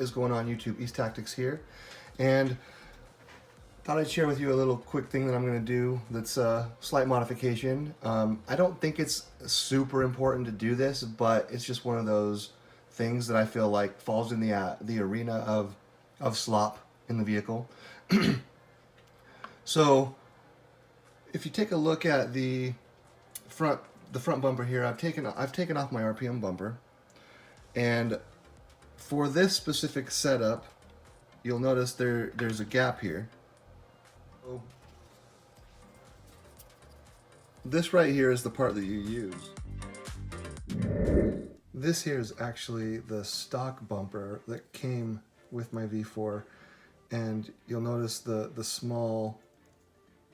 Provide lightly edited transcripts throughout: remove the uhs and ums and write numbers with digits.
What is going on YouTube? East Tactics here, and thought I'd share with you a little quick thing that I'm going to do that's a slight modification. I don't think it's super important to do this, but it's just one of those things that I feel like falls in the arena of slop in the vehicle. So if you take a look at the front bumper here, I've taken off my RPM bumper, and for this specific setup, you'll notice there's a gap here. So this right here is the part that you use. This here is actually the stock bumper that came with my V4, and you'll notice the small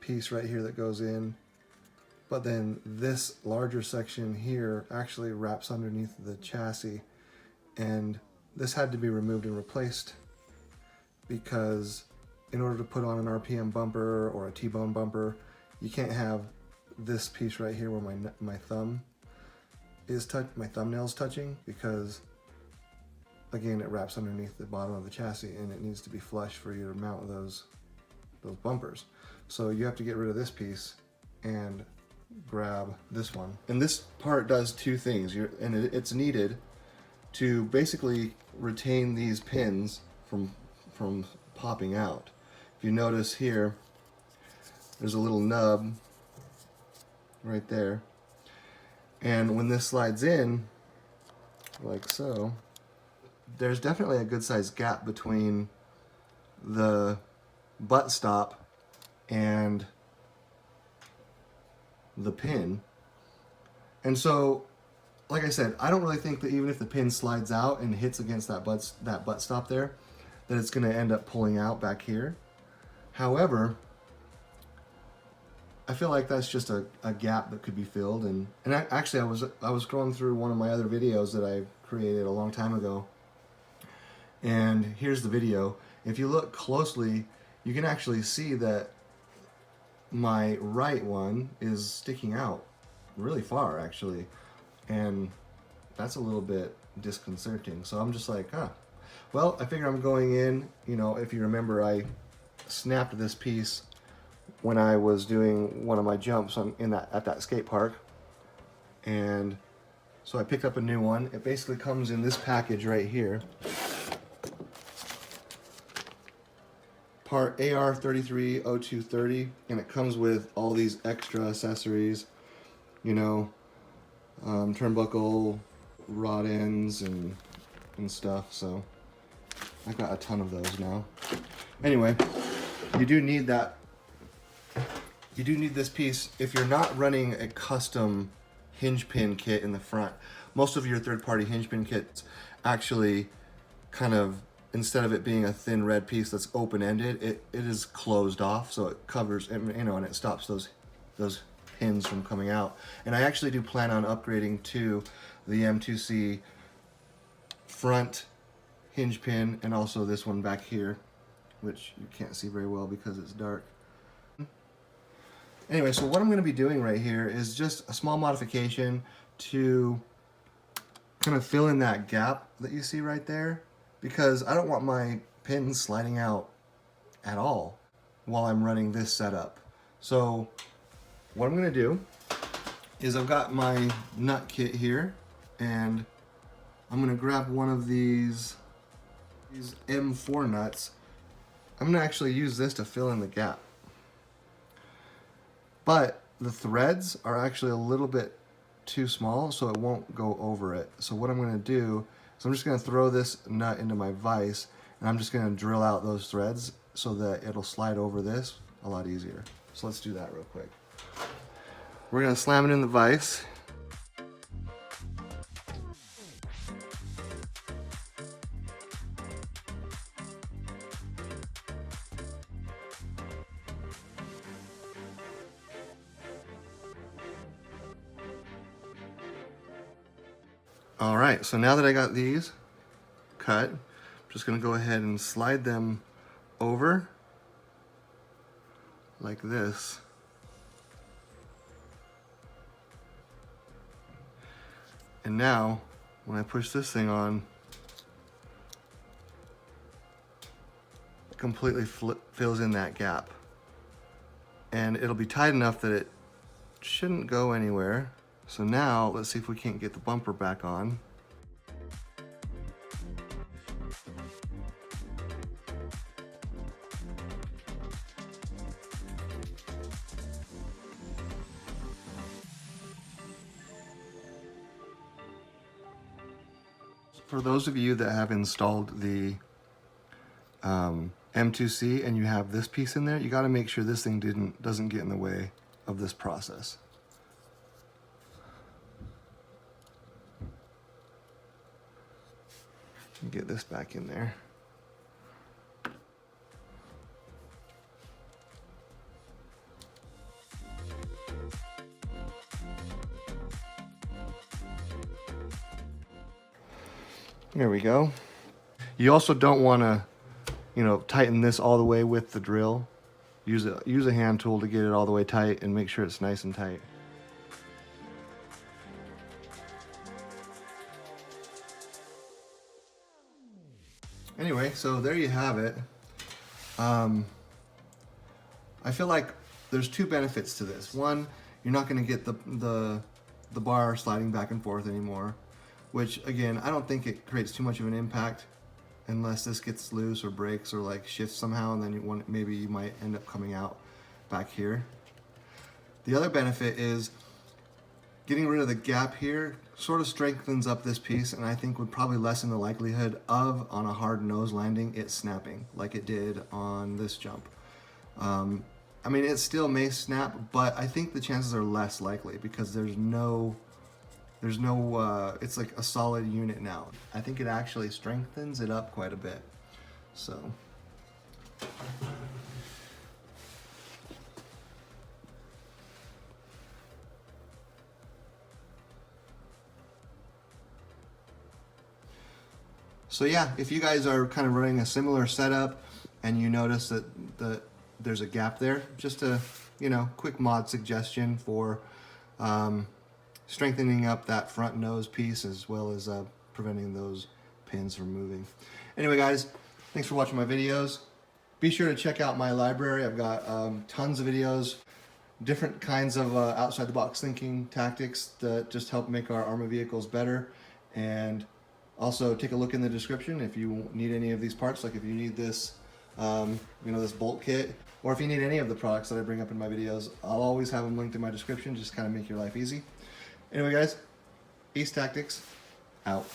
piece right here that goes in, but then this larger section here actually wraps underneath the chassis, and this had to be removed and replaced because in order to put on an RPM bumper or a T-bone bumper, you can't have this piece right here where my thumbnail's touching, because again it wraps underneath the bottom of the chassis and it needs to be flush for you to mount those bumpers. So you have to get rid of this piece and grab this one. And this part does two things, it's needed to basically retain these pins from popping out. If you notice here, there's a little nub right there, and when this slides in like so, there's definitely a good sized gap between the butt stop and the pin. And so, like I said, I don't really think that even if the pin slides out and hits against that butt stop there, that it's going to end up pulling out back here. However, I feel like that's just a gap that could be filled. And actually I was going through one of my other videos that I created a long time ago, and here's the video. If you look closely, you can actually see that my right one is sticking out really far actually, and that's a little bit disconcerting. So I'm just like, well, I figure I'm going in, if you remember, I snapped this piece when I was doing one of my jumps at that skate park, and so I picked up a new one. It basically comes in this package right here, part AR330230, and it comes with all these extra accessories, turnbuckle, rod ends, and stuff. So I got a ton of those now. Anyway, you do need this piece if you're not running a custom hinge pin kit in the front. Most of your third-party hinge pin kits actually kind of, instead of it being a thin red piece that's open-ended, it is closed off, so it covers, and it stops those pins from coming out. And I actually do plan on upgrading to the M2C front hinge pin, and also this one back here, which you can't see very well because it's dark. Anyway, so what I'm going to be doing right here is just a small modification to kind of fill in that gap that you see right there, because I don't want my pins sliding out at all while I'm running this setup. So what I'm going to do is I've got my nut kit here, and I'm going to grab one of these M4 nuts. I'm going to actually use this to fill in the gap. But the threads are actually a little bit too small, so it won't go over it. So what I'm going to do is I'm just going to throw this nut into my vise, and I'm just going to drill out those threads so that it'll slide over this a lot easier. So let's do that real quick. We're going to slam it in the vise. All right, so now that I got these cut, I'm just going to go ahead and slide them over like this. And now, when I push this thing on, completely fills in that gap. And it'll be tight enough that it shouldn't go anywhere. So now let's see if we can't get the bumper back on. For those of you that have installed the M2C and you have this piece in there, you got to make sure this thing doesn't get in the way of this process. Get this back in there. There we go. You also don't want to, you know, tighten this all the way with the drill. Use a hand tool to get it all the way tight and make sure it's nice and tight. Anyway, so there you have it. I feel like there's two benefits to this. One, you're not going to get the bar sliding back and forth anymore, which again, I don't think it creates too much of an impact unless this gets loose or breaks or like shifts somehow, and then maybe you might end up coming out back here. The other benefit is getting rid of the gap here sort of strengthens up this piece, and I think would probably lessen the likelihood of, on a hard nose landing, it snapping like it did on this jump. I mean, it still may snap, but I think the chances are less likely because there's no, it's like a solid unit now. I think it actually strengthens it up quite a bit. So. So yeah, if you guys are kind of running a similar setup and you notice that there's a gap there, just a, you know, quick mod suggestion for strengthening up that front nose piece as well as preventing those pins from moving. Anyway guys, thanks for watching my videos. Be sure to check out my library. I've got tons of videos, different kinds of outside the box thinking tactics that just help make our Arrma vehicles better. And also take a look in the description if you need any of these parts, like if you need this, you know, this bolt kit, or if you need any of the products that I bring up in my videos, I'll always have them linked in my description, just kind of make your life easy. Anyway guys, Ace Tactics, out.